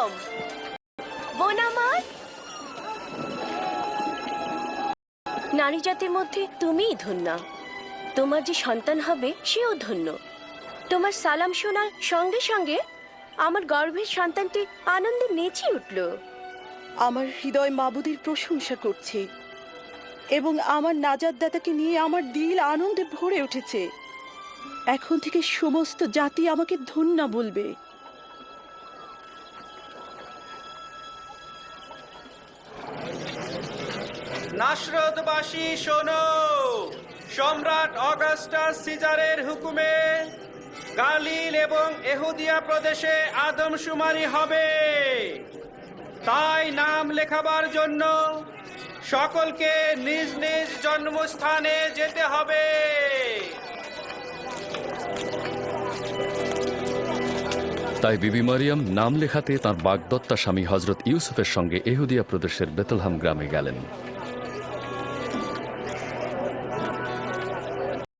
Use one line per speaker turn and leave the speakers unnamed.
মারিয়ম, বোন আমার। নারী জাতির মধ্যে তুমিই ধন্যা। তোমার যে সন্তান হবে সেও ধন্য। তোমার সালাম শোনার সঙ্গে সঙ্গে আমার গর্ভের সন্তানটি আনন্দে নেচে উঠল।
আমার হৃদয় মাবুদের প্রশংসা করছে এবং আমার নাজাতদাতাকে নিয়ে আমার দিল আনন্দে ভরে উঠেছে। এখন থেকে সমস্ত জাতি আমাকে ধন্যা বলবে।
নাসরতবাসী শোনো, সম্রাট অগাস্টাস সিজারের হুকুমে গালিল এবং এহুদিয়া প্রদেশে আদমশুমারি হবে। তাই নাম লেখাবার জন্য সকলকে নিজ নিজ জন্মস্থানে যেতে হবে।
তাই বিবি মারিয়াম নাম লেখাতে তাঁর বাগদত্তা স্বামী হজরত ইউসুফের সঙ্গে এহুদিয়া প্রদেশের বেতলহাম গ্রামে গেলেন।